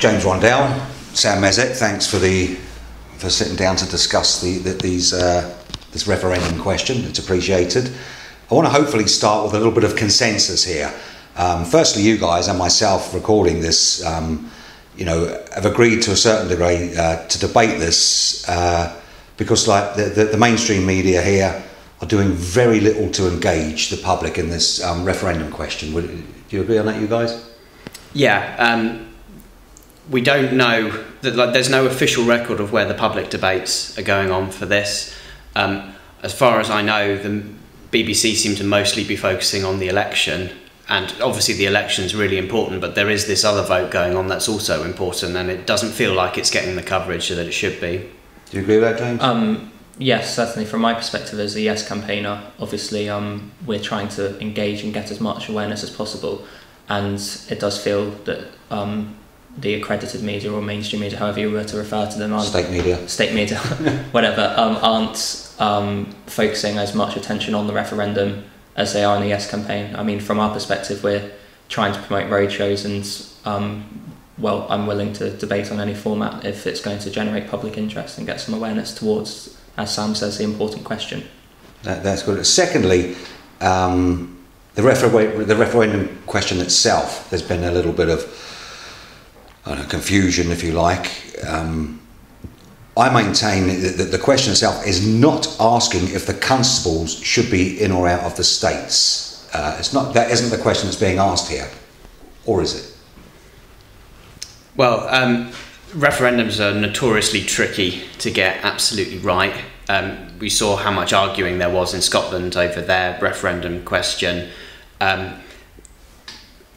James Rondel, Sam Mezec, thanks for sitting down to discuss this referendum question. It's appreciated. I want to hopefully start with a little bit of consensus here. Firstly, you guys and myself recording this, have agreed to a certain degree to debate this because, like the mainstream media here, are doing very little to engage the public in this referendum question. Do you agree on that, you guys? Yeah. We don't know that there's no official record of where the public debates are going on for this. As far as I know, the BBC seem to mostly be focusing on the election, and obviously the election's really important, but there is this other vote going on that's also important, and it doesn't feel like it's getting the coverage that it should be. Do you agree with that, James? Yes, certainly. From my perspective as a Yes campaigner, obviously we're trying to engage and get as much awareness as possible, and it does feel that the accredited media or mainstream media, however you were to refer to them, state media, whatever, aren't focusing as much attention on the referendum as they are in the Yes campaign. I mean, from our perspective, we're trying to promote roadshows, and well, I'm willing to debate on any format if it's going to generate public interest and get some awareness towards, as Sam says, the important question. That's good. Secondly, the referendum question itself, there's been a little bit of confusion, if you like. I maintain that the question itself is not asking if the constables should be in or out of the states. That isn't the question that's being asked here, or is it? Well, referendums are notoriously tricky to get absolutely right. We saw how much arguing there was in Scotland over their referendum question.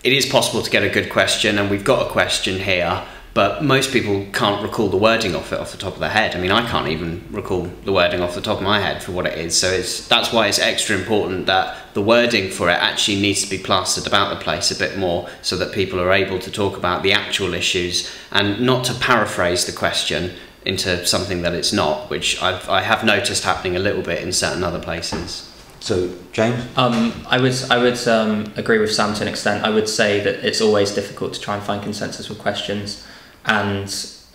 It is possible to get a good question, and we've got a question here, but most people can't recall the wording of it off the top of their head. I mean, I can't even recall the wording off the top of my head for what it is, so that's why it's extra important that the wording for it actually needs to be plastered about the place a bit more so that people are able to talk about the actual issues and not to paraphrase the question into something that it's not, which I have noticed happening a little bit in certain other places. So, James? I would agree with Sam to an extent. I would say that it's always difficult to try and find consensus with questions, and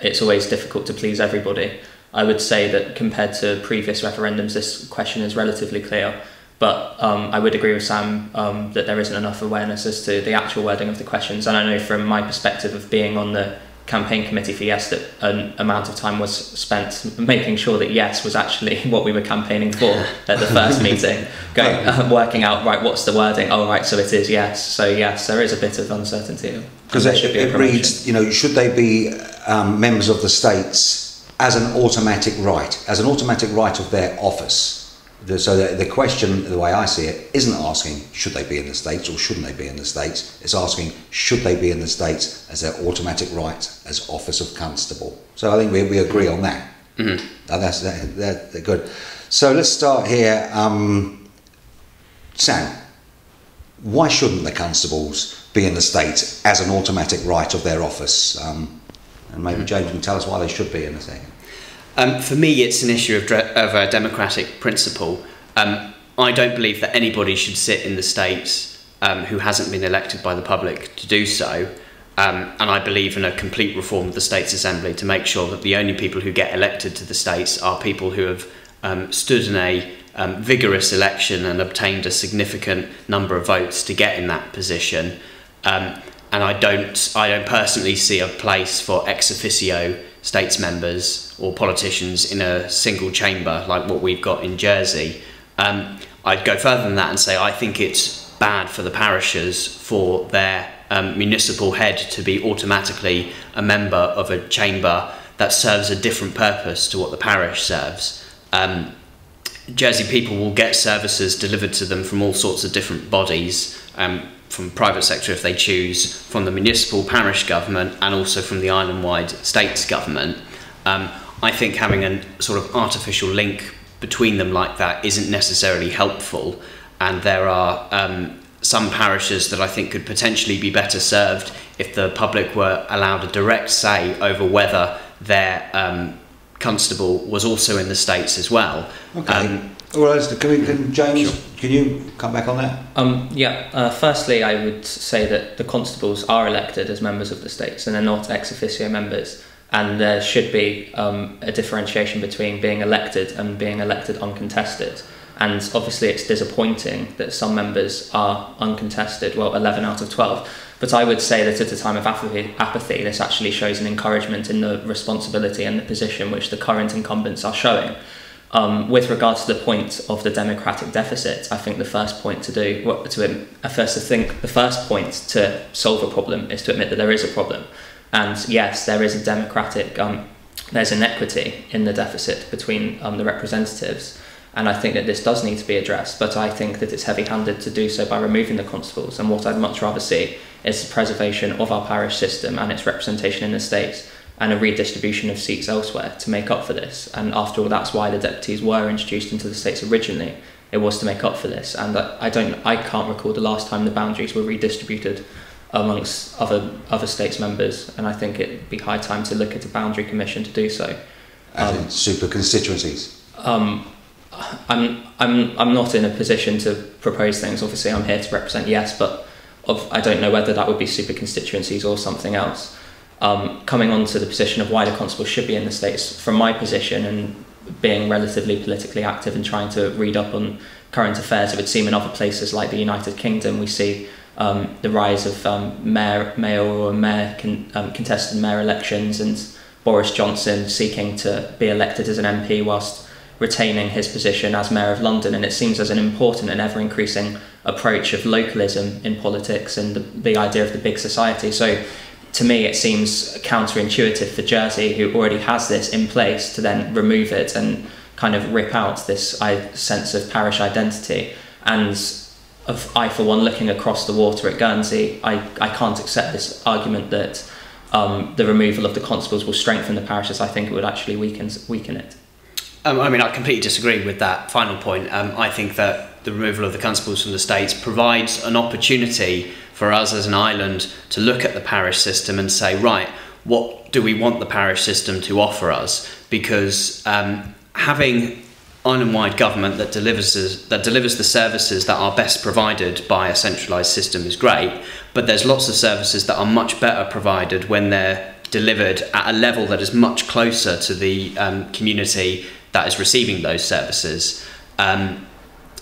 it's always difficult to please everybody. I would say that compared to previous referendums, this question is relatively clear, but I would agree with Sam that there isn't enough awareness as to the actual wording of the questions, and I know from my perspective of being on the campaign committee for Yes that an amount of time was spent making sure that Yes was actually what we were campaigning for at the first meeting, working out, right, what's the wording, oh right, so it is Yes, so yes, there is a bit of uncertainty. Because it reads, should they be members of the states as an automatic right of their office? So the question, the way I see it, isn't asking should they be in the States or shouldn't they be in the States. It's asking should they be in the States as their automatic right as office of constable. So I think we agree on that. Mm-hmm. That's good. So let's start here. Sam, why shouldn't the constables be in the States as an automatic right of their office? And maybe James can tell us why they should be in a second. For me, it's an issue of a democratic principle. I don't believe that anybody should sit in the States who hasn't been elected by the public to do so. And I believe in a complete reform of the States Assembly to make sure that the only people who get elected to the States are people who have stood in a vigorous election and obtained a significant number of votes to get in that position. And I don't personally see a place for ex officio states members or politicians in a single chamber like what we've got in Jersey. I'd go further than that and say I think it's bad for the parishes for their municipal head to be automatically a member of a chamber that serves a different purpose to what the parish serves. Jersey people will get services delivered to them from all sorts of different bodies, from private sector if they choose, from the municipal parish government, and also from the island-wide states government. I think having a sort of artificial link between them like that isn't necessarily helpful, and there are some parishes that I think could potentially be better served if the public were allowed a direct say over whether their constable was also in the States as well. Okay. Well, James, can you come back on that? Firstly, I would say that the constables are elected as members of the states and they're not ex officio members, and there should be a differentiation between being elected and being elected uncontested. And obviously it's disappointing that some members are uncontested, well, 11 out of 12. But I would say that at a time of apathy, this actually shows an encouragement in the responsibility and the position which the current incumbents are showing. With regards to the point of the democratic deficit, I think the first point to solve a problem is to admit that there is a problem. And yes, there is a democratic, there's inequity in the deficit between the representatives. And I think that this does need to be addressed, but I think that it's heavy-handed to do so by removing the constables. And what I'd much rather see is the preservation of our parish system and its representation in the states, and a redistribution of seats elsewhere to make up for this. And after all, that's why the deputies were introduced into the states originally. It was to make up for this. And I can't recall the last time the boundaries were redistributed amongst other states members. And I think it'd be high time to look at a boundary commission to do so. As in super constituencies. I'm not in a position to propose things. Obviously, I'm here to represent yes, but I don't know whether that would be super constituencies or something else. Coming on to the position of why the constables should be in the states, from my position and being relatively politically active and trying to read up on current affairs, it would seem in other places like the United Kingdom we see the rise of contested mayor elections, and Boris Johnson seeking to be elected as an MP whilst retaining his position as Mayor of London. And it seems as an important and ever-increasing approach of localism in politics and the idea of the big society. So to me, it seems counterintuitive for Jersey, who already has this in place, to then remove it and kind of rip out this sense of parish identity. And I, for one, looking across the water at Guernsey, I can't accept this argument that the removal of the constables will strengthen the parishes. I think it would actually weaken it. I mean, I completely disagree with that final point. I think that the removal of the constables from the states provides an opportunity for us as an island to look at the parish system and say, right, what do we want the parish system to offer us? Because having island-wide government that delivers the services that are best provided by a centralised system is great, but there's lots of services that are much better provided when they're delivered at a level that is much closer to the community that is receiving those services.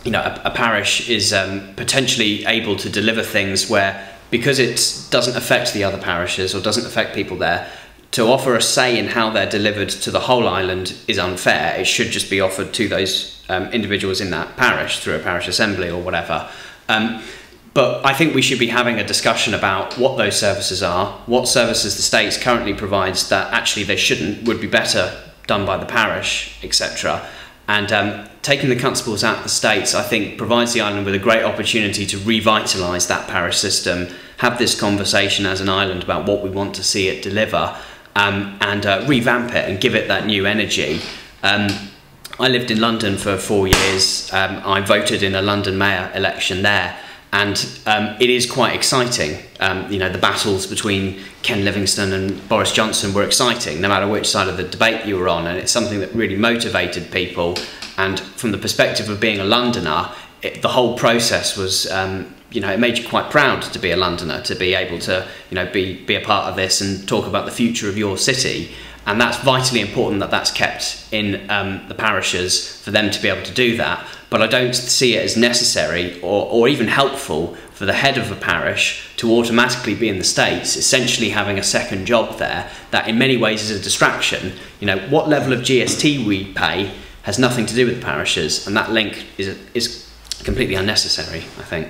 You know, a parish is potentially able to deliver things where, because it doesn't affect the other parishes or doesn't affect people there, to offer a say in how they're delivered to the whole island is unfair. It should just be offered to those individuals in that parish through a parish assembly or whatever. But I think we should be having a discussion about what those services are, what services the states currently provides that actually they would be better done by the parish, etc. And taking the constables out of the states, I think, provides the island with a great opportunity to revitalise that parish system, have this conversation as an island about what we want to see it deliver, and revamp it and give it that new energy. I lived in London for 4 years. I voted in a London mayor election there, and it is quite exciting. You know, the battles between Ken Livingstone and Boris Johnson were exciting, no matter which side of the debate you were on, and it's something that really motivated people. And from the perspective of being a Londoner, the whole process was, you know, it made you quite proud to be a Londoner, to be able to, you know, be a part of this and talk about the future of your city. And that's vitally important that that's kept in the parishes for them to be able to do that. But I don't see it as necessary or even helpful for the head of a parish to automatically be in the States, essentially having a second job there that in many ways is a distraction. You know, what level of GST we pay has nothing to do with the parishes, and that link is completely unnecessary, I think.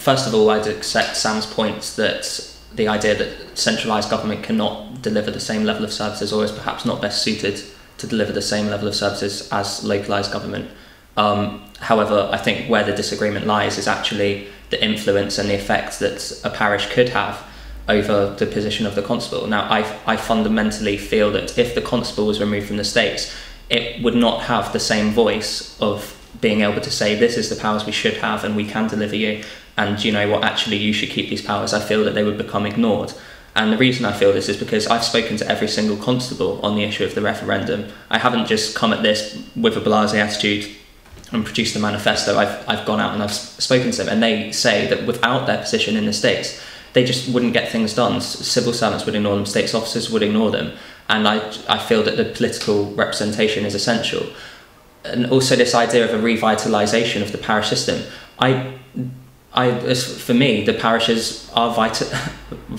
First of all, I'd accept Sam's point that the idea that centralised government cannot deliver the same level of services, or is perhaps not best suited to deliver the same level of services as localised government. However, I think where the disagreement lies is actually the influence and the effect that a parish could have over the position of the constable. Now, I fundamentally feel that if the constable was removed from the states, it would not have the same voice of being able to say, this is the powers we should have and we can deliver you, and you know what, actually you should keep these powers. I feel that they would become ignored. And the reason I feel this is because I've spoken to every single constable on the issue of the referendum. I haven't just come at this with a blasé attitude produced the manifesto, I've gone out and I've spoken to them, and they say that without their position in the states, they just wouldn't get things done. Civil servants would ignore them, states officers would ignore them, and I feel that the political representation is essential. And also this idea of a revitalisation of the parish system. For me, the parishes are vital.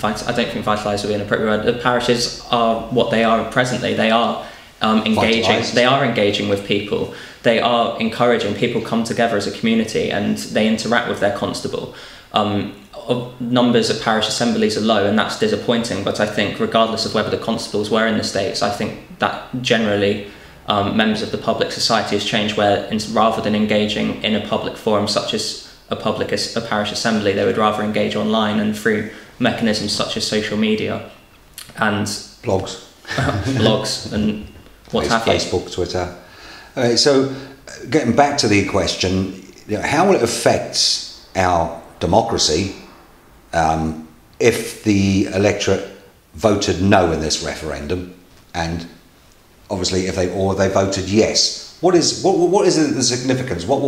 I don't think vitalised would be an appropriate word. The parishes are what they are presently. They are engaging. Vitalised. They are engaging with people. They are encouraging people come together as a community, and they interact with their constable. Numbers at parish assemblies are low, and that's disappointing. But I think, regardless of whether the constables were in the states, I think that generally members of the public society has changed. Where rather than engaging in a public forum such as a parish assembly, they would rather engage online and through mechanisms such as social media and blogs and what have you. Facebook, Twitter. So getting back to the question, how will it affect our democracy if the electorate voted no in this referendum, and obviously if they voted yes? What is the significance? What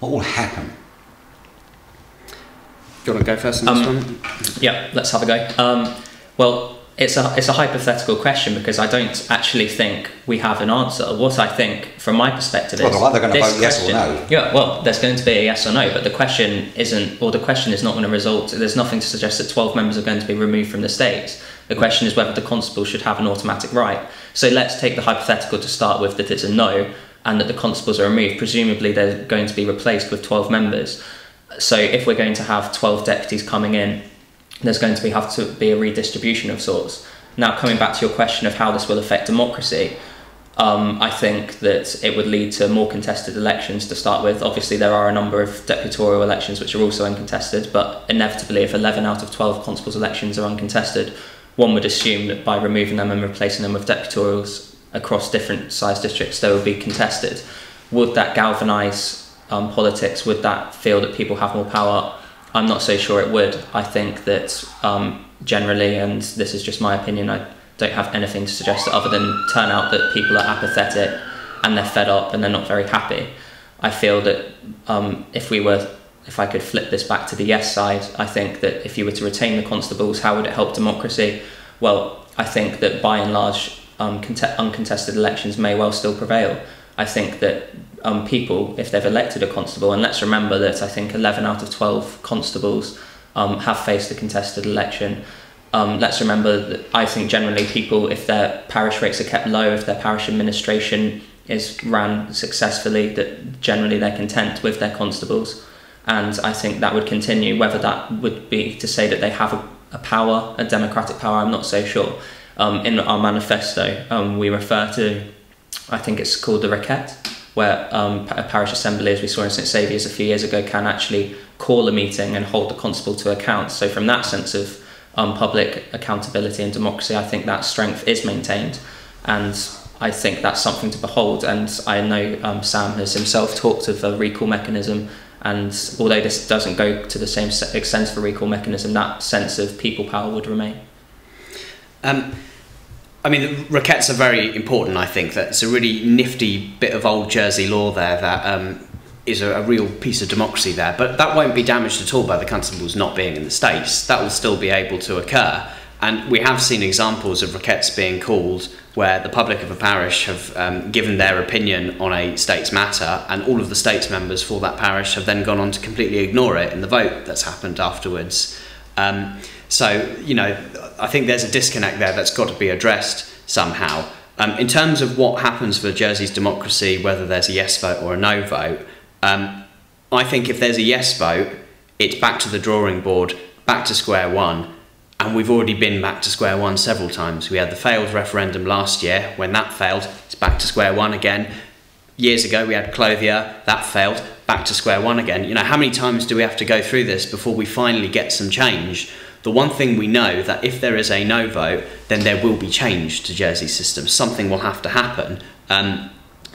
will happen? Do you want to go first on this one? Yeah, let's have a go. Well, it's a hypothetical question, because I don't actually think we have an answer. What I think, from my perspective, is they're either going to vote yes or no. Yeah, well, there's going to be a yes or no, but the question isn't, or the question is not going to result. There's nothing to suggest that 12 members are going to be removed from the states. The question is whether the constable should have an automatic right. So let's take the hypothetical to start with, that it's a no, and that the constables are removed. Presumably, they're going to be replaced with 12 members. So if we're going to have 12 deputies coming in, there's going to have to be a redistribution of sorts. Now, coming back to your question of how this will affect democracy, I think that it would lead to more contested elections to start with. Obviously, there are a number of deputorial elections which are also uncontested, but inevitably, if 11 out of 12 constables' elections are uncontested, one would assume that by removing them and replacing them with deputorials across different size districts, they would be contested. Would that galvanise politics? Would that feel that people have more power? I'm not so sure it would. I think that generally, and this is just my opinion, I don't have anything to suggest that other than turn out that people are apathetic and they're fed up and they're not very happy. I feel that if I could flip this back to the yes side, I think that if you were to retain the constables, how would it help democracy? Well, I think that by and large, uncontested elections may well still prevail. I think that people, if they've elected a constable, and let's remember that I think 11 out of 12 constables have faced a contested election. Let's remember that I think generally people, if their parish rates are kept low, if their parish administration is ran successfully, that generally they're content with their constables. And I think that would continue. Whether that would be to say that they have a power, a democratic power, I'm not so sure. In our manifesto, we refer to, I think it's called the requête, where a parish assembly, as we saw in St Saviour's a few years ago, can actually call a meeting and hold the constable to account. So from that sense of public accountability and democracy, I think that strength is maintained, and I think that's something to behold. And I know Sam has himself talked of a recall mechanism, and although this doesn't go to the same extent of a recall mechanism, that sense of people power would remain. I mean, the requêtes are very important. I think that it's a really nifty bit of old Jersey law there that is a real piece of democracy there. But that won't be damaged at all by the constables not being in the States. That will still be able to occur. And we have seen examples of requêtes being called where the public of a parish have given their opinion on a state's matter, and all of the states members for that parish have then gone on to completely ignore it in the vote that's happened afterwards. So, you know, I think there's a disconnect there that's got to be addressed somehow. In terms of what happens for Jersey's democracy, whether there's a yes vote or a no vote, I think if there's a yes vote, it's back to the drawing board, back to square one, and we've already been back to square one several times. We had the failed referendum last year. When that failed, it's back to square one again. Years ago, we had Clothier, that failed, back to square one again. You know, how many times do we have to go through this before we finally get some change? The one thing we know that if there is a no vote, then there will be change to Jersey's system. Something will have to happen.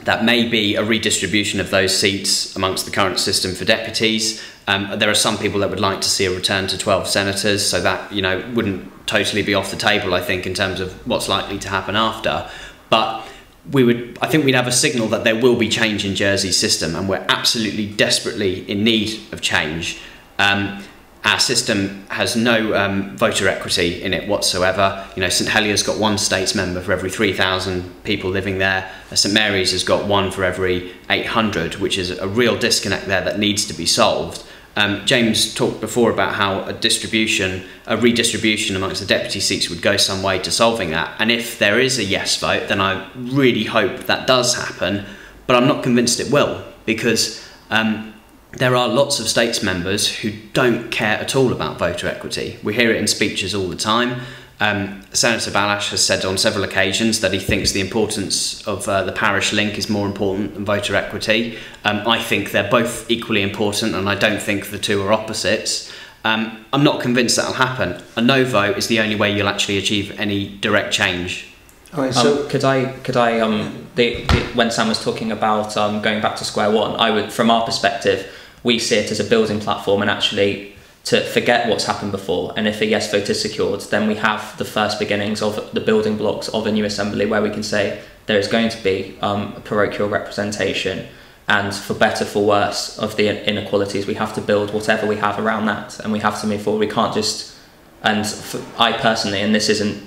That may be a redistribution of those seats amongst the current system for deputies. There are some people that would like to see a return to 12 senators, so that, you know, wouldn't totally be off the table, I think, in terms of what's likely to happen after. But I think we'd have a signal that there will be change in Jersey's system, and we're absolutely desperately in need of change. Our system has no voter equity in it whatsoever. You know, St Helier's got 1 states member for every 3,000 people living there. St Mary's has got 1 for every 800, which is a real disconnect there that needs to be solved. James talked before about how a redistribution amongst the deputy seats would go some way to solving that. And if there is a yes vote, then I really hope that does happen. But I'm not convinced it will, because there are lots of states members who don't care at all about voter equity. We hear it in speeches all the time. Senator Balash has said on several occasions that he thinks the importance of the parish link is more important than voter equity. I think they're both equally important, and I don't think the two are opposites. I'm not convinced that'll happen. A no vote is the only way you'll actually achieve any direct change. Okay, so could I when Sam was talking about going back to square one, from our perspective, we see it as a building platform, and actually to forget what's happened before. And if a yes vote is secured, then we have the first beginnings of the building blocks of a new assembly, where we can say there is going to be a parochial representation, and for better, for worse, of the inequalities, we have to build whatever we have around that, and we have to move forward. We can't just, I personally, and this isn't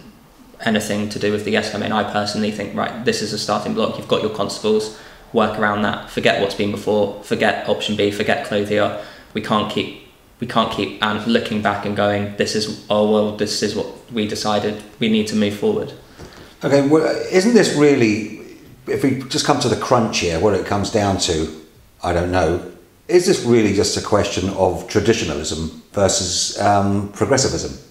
anything to do with the yes campaign, I personally think, right, this is a starting block. You've got your constables, work around that, forget what's been before, forget option B, forget clothier. We can't keep looking back and going, this is what we decided, we need to move forward. Okay, well, isn't this really, if we just come to the crunch here, what it comes down to, I don't know, is this really just a question of traditionalism versus progressivism?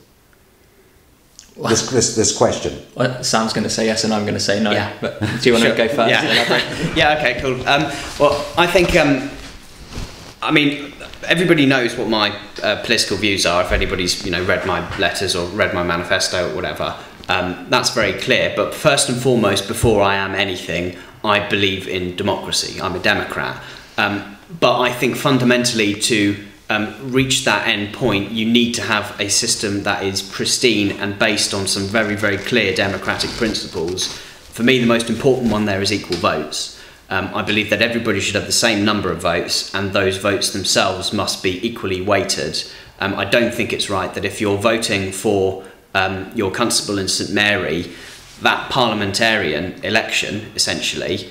Well, this question. Well, Sam's going to say yes and I'm going to say no. Yeah. But do you want to go first? Yeah, okay, cool. Well, I think, I mean, everybody knows what my political views are. If anybody's read my letters or read my manifesto or whatever, that's very clear. But first and foremost, before I am anything, I believe in democracy. I'm a Democrat. But I think fundamentally to reach that end point, you need to have a system that is pristine and based on some very, very clear democratic principles. For me, the most important one there is equal votes. I believe that everybody should have the same number of votes, and those votes themselves must be equally weighted. I don't think it's right that if you're voting for your constable in St Mary, that parliamentarian election, essentially,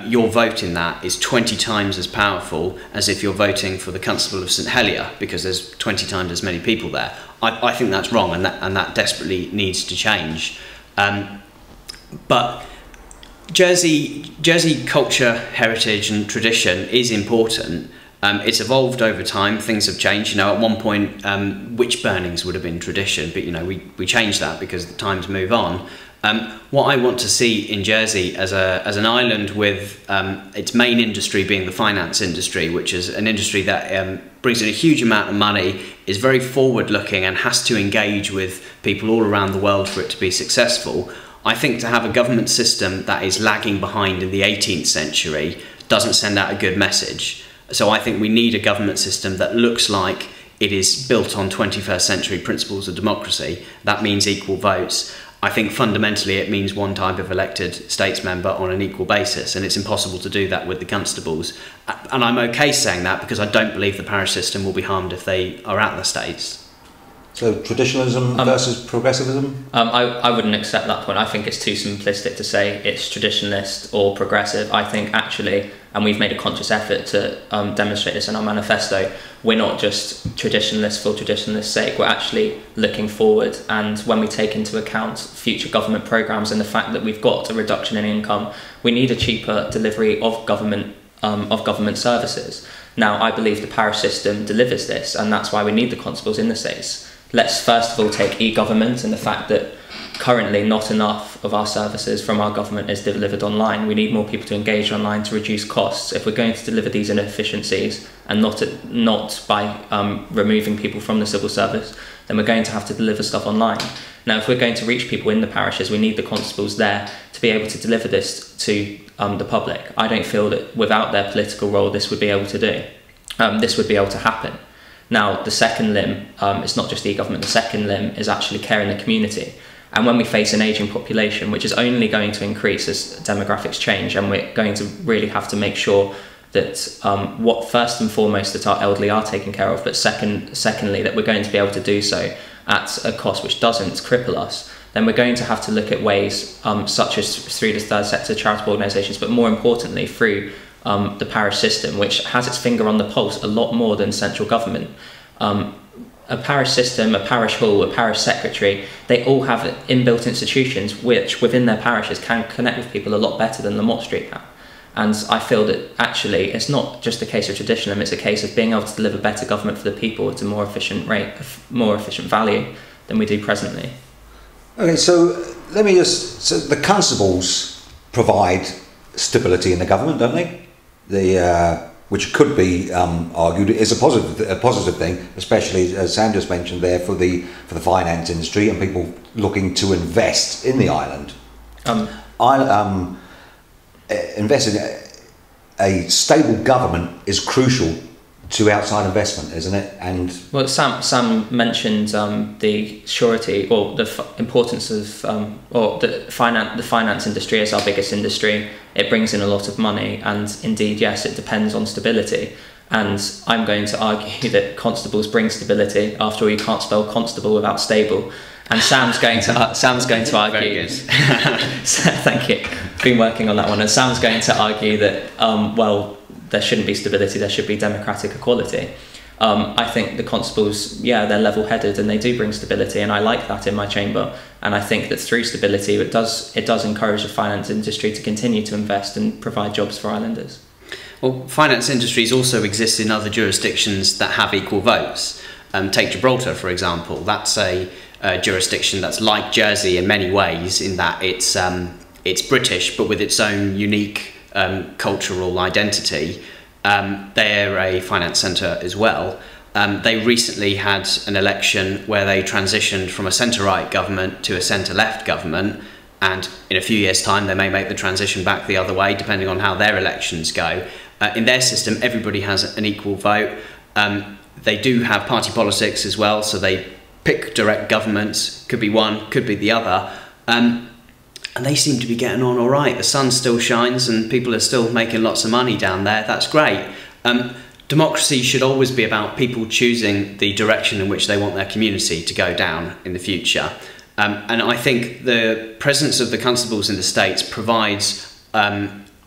your vote in that is 20 times as powerful as if you're voting for the constable of St Helier, because there's 20 times as many people there. I think that's wrong, and that desperately needs to change. But Jersey culture, heritage and tradition is important. It's evolved over time, things have changed. At one point witch burnings would have been tradition, but we changed that because the times move on. What I want to see in Jersey as an island with its main industry being the finance industry, which is an industry that brings in a huge amount of money, is very forward-looking and has to engage with people all around the world for it to be successful. I think to have a government system that is lagging behind in the 18th century doesn't send out a good message. So I think we need a government system that looks like it is built on 21st century principles of democracy. That means equal votes. I think fundamentally it means one type of elected states member on an equal basis, and it's impossible to do that with the constables. And I'm okay saying that because I don't believe the parish system will be harmed if they are at the states. So traditionalism versus progressivism? I wouldn't accept that point. I think it's too simplistic to say it's traditionalist or progressive. I think actually, and we've made a conscious effort to demonstrate this in our manifesto, we're not just traditionalists for traditionalist's sake, we're actually looking forward. And when we take into account future government programmes and the fact that we've got a reduction in income, we need a cheaper delivery of government services. Now, I believe the parish system delivers this, and that's why we need the constables in the states. Let's first of all take e-government and the fact that currently not enough of our services from our government is delivered online. We need more people to engage online to reduce costs. If we're going to deliver these inefficiencies and not by removing people from the civil service, then we're going to have to deliver stuff online. Now, if we're going to reach people in the parishes, we need the constables there to be able to deliver this to the public. I don't feel that without their political role this would be able to do. This would be able to happen. Now, the second limb, it's not just e-government, the second limb is actually care in the community. And when we face an ageing population, which is only going to increase as demographics change, and we're going to really have to make sure that what first and foremost that our elderly are taken care of, but secondly that we're going to be able to do so at a cost which doesn't cripple us, then we're going to have to look at ways such as through the third sector charitable organisations, but more importantly through the parish system, which has its finger on the pulse a lot more than central government. A parish system, a parish hall, a parish secretary, they all have inbuilt institutions which within their parishes can connect with people a lot better than the Mott Street can. And I feel that actually it's not just a case of traditionalism, it's a case of being able to deliver better government for the people at a more efficient rate, more efficient value than we do presently. Okay, so let me just, so the constables provide stability in the government, don't they? Which could be argued is a positive thing, especially as Sam just mentioned there for the finance industry and people looking to invest in the island. Investing a stable government is crucial to outside investment, isn't it? And well, Sam mentioned the surety or the importance of or the finance industry is our biggest industry. It brings in a lot of money, and indeed, yes, it depends on stability. And I'm going to argue that constables bring stability. After all, you can't spell constable without stable. And Sam's going to argue. Thank you. Been working on that one. And Sam's going to argue that well, there shouldn't be stability. There should be democratic equality. I think the constables, yeah, they're level-headed and they do bring stability, and I like that in my chamber. And I think that through stability, it does encourage the finance industry to continue to invest and provide jobs for islanders. Well, finance industries also exist in other jurisdictions that have equal votes. Take Gibraltar, for example. That's a jurisdiction that's like Jersey in many ways, in that it's British but with its own unique cultural identity. They're a finance centre as well. They recently had an election where they transitioned from a centre-right government to a centre-left government, and in a few years' time they may make the transition back the other way depending on how their elections go. In their system, everybody has an equal vote. They do have party politics as well, so they pick direct governments, could be one, could be the other. And they seem to be getting on all right. The sun still shines and people are still making lots of money down there. That's great. Democracy should always be about people choosing the direction in which they want their community to go down in the future. And I think the presence of the constables in the States provides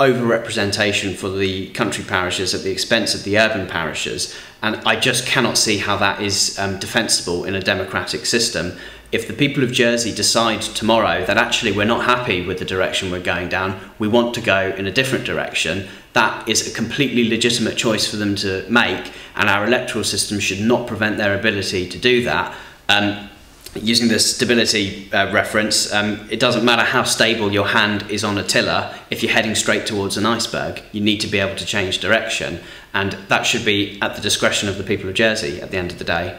over-representation for the country parishes at the expense of the urban parishes. And I just cannot see how that is defensible in a democratic system. If the people of Jersey decide tomorrow that actually we're not happy with the direction we're going down, we want to go in a different direction, that is a completely legitimate choice for them to make, and our electoral system should not prevent their ability to do that. Using the stability reference, it doesn't matter how stable your hand is on a tiller. If you're heading straight towards an iceberg, you need to be able to change direction, and that should be at the discretion of the people of Jersey at the end of the day.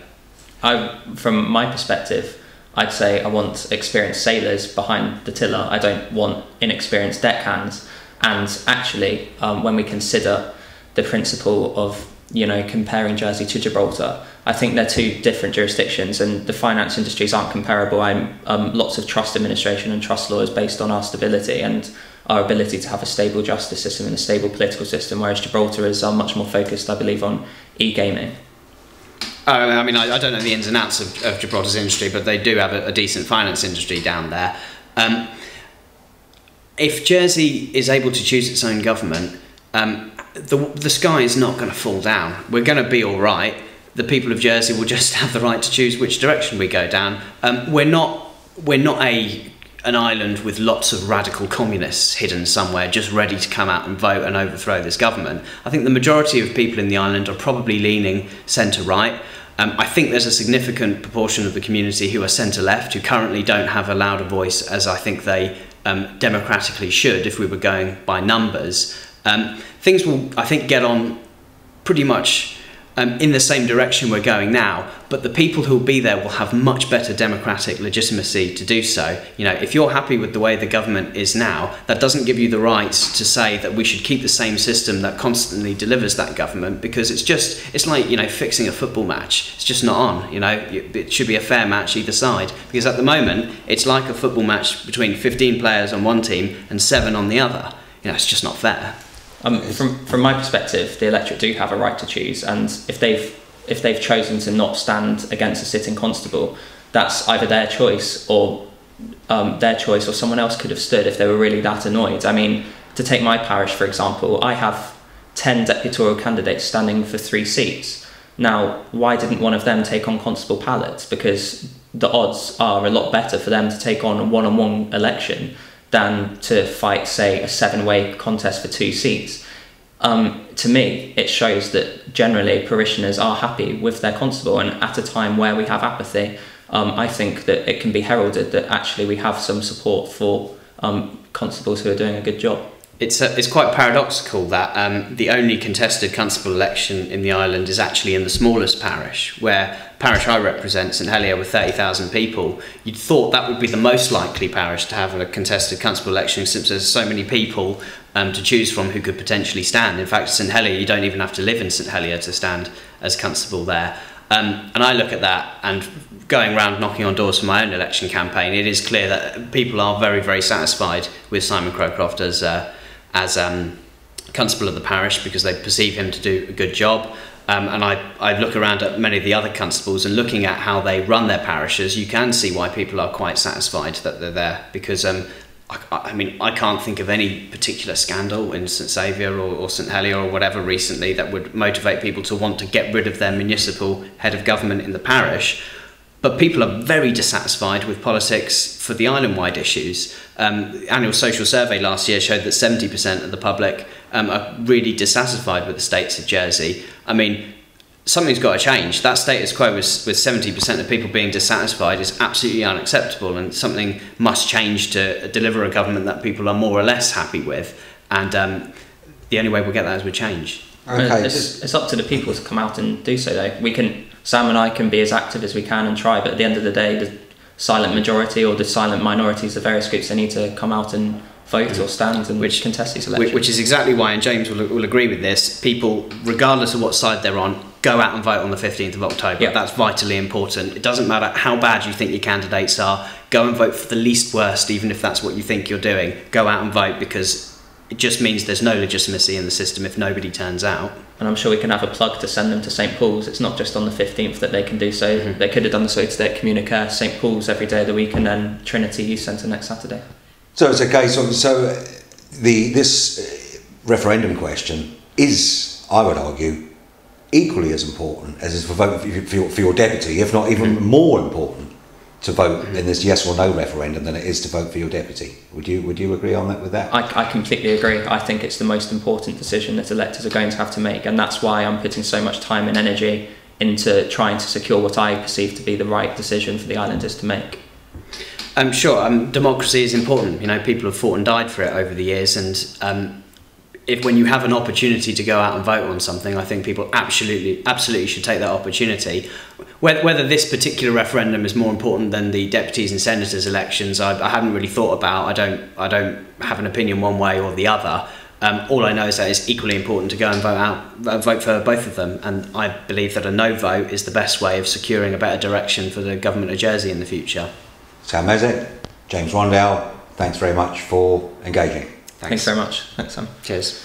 From my perspective, I'd say I want experienced sailors behind the tiller. I don't want inexperienced deckhands. And actually, when we consider the principle of, you know, comparing Jersey to Gibraltar, I think they're two different jurisdictions, and the finance industries aren't comparable. Lots of trust administration and trust law is based on our stability and our ability to have a stable justice system and a stable political system, whereas Gibraltar is much more focused, I believe, on e-gaming. I mean, I don't know the ins and outs of Gibraltar's industry, but they do have a decent finance industry down there. If Jersey is able to choose its own government, the sky is not going to fall down. We're going to be all right. The people of Jersey will just have the right to choose which direction we go down. We're not an island with lots of radical communists hidden somewhere just ready to come out and vote and overthrow this government. I think the majority of people in the island are probably leaning centre-right. I think there's a significant proportion of the community who are centre-left, who currently don't have a louder voice as I think they democratically should if we were going by numbers. Things will, I think, get on pretty much in the same direction we're going now, but the people who will be there will have much better democratic legitimacy to do so. If you're happy with the way the government is now, that doesn't give you the right to say that we should keep the same system that constantly delivers that government, because it's like, fixing a football match. It's just not on. It should be a fair match either side, because at the moment it's like a football match between 15 players on one team and 7 on the other. It's just not fair. From my perspective, the electorate do have a right to choose, and if they've chosen to not stand against a sitting constable, that's either their choice or someone else could have stood if they were really that annoyed. I mean, to take my parish for example, I have 10 deputorial candidates standing for 3 seats. Now, why didn't one of them take on constable Pallets? Because the odds are a lot better for them to take on a one-on-one election than to fight, say, a 7-way contest for 2 seats. To me, it shows that generally parishioners are happy with their constable, and at a time where we have apathy, I think that it can be heralded that actually we have some support for constables who are doing a good job. It's quite paradoxical that the only contested constable election in the island is actually in the smallest parish, where parish I represent, St Helier, with 30,000 people. You'd thought that would be the most likely parish to have a contested constable election, since there's so many people to choose from who could potentially stand. In fact, St Helier, you don't even have to live in St Helier to stand as constable there. And I look at that, and going around knocking on doors for my own election campaign, it is clear that people are very, very satisfied with Simon Crowcroft as constable of the parish, because they perceive him to do a good job. And I look around at many of the other constables, and looking at how they run their parishes, you can see why people are quite satisfied that they're there, because I can't think of any particular scandal in St Saviour or St Helier or whatever recently that would motivate people to want to get rid of their municipal head of government in the parish. But people are very dissatisfied with politics for the island-wide issues. The annual social survey last year showed that 70% of the public are really dissatisfied with the states of Jersey. I mean, something's got to change. That status quo with 70% of people being dissatisfied is absolutely unacceptable, and something must change to deliver a government that people are more or less happy with. And the only way we'll get that is with change. Okay. It's up to the people to come out and do so, though. Sam and I can be as active as we can and try, but at the end of the day, the silent majority or the silent minorities, the various groups, they need to come out and vote or stand and contest these elections. Which is exactly why, and James will agree with this, people, regardless of what side they're on, go out and vote on the 15th of October. Yep. That's vitally important. It doesn't matter how bad you think your candidates are, go and vote for the least worst, even if that's what you think you're doing. Go out and vote, because it just means there's no legitimacy in the system if nobody turns out. And I'm sure we can have a plug to send them to St Paul's. It's not just on the 15th that they can do so. Mm-hmm. They could have done so today at Communica, St Paul's every day of the week, and then Trinity Youth Centre next Saturday. So it's a case of, this referendum question is, I would argue, equally as important as is for voting for your deputy, if not even more important to vote in this yes or no referendum than it is to vote for your deputy. Would you agree on that with that? I completely agree. I think it's the most important decision that electors are going to have to make, and that's why I'm putting so much time and energy into trying to secure what I perceive to be the right decision for the islanders to make. Sure, democracy is important. People have fought and died for it over the years, and when you have an opportunity to go out and vote on something, I think people absolutely should take that opportunity. Whether this particular referendum is more important than the deputies and senators elections, I haven't really thought about. I don't have an opinion one way or the other. All I know is that it's equally important to go and vote for both of them, and I believe that a no vote is the best way of securing a better direction for the government of Jersey in the future. Sam Mezec, James Rondel, thanks very much for engaging. Thanks very much. Thanks, Sam. Cheers.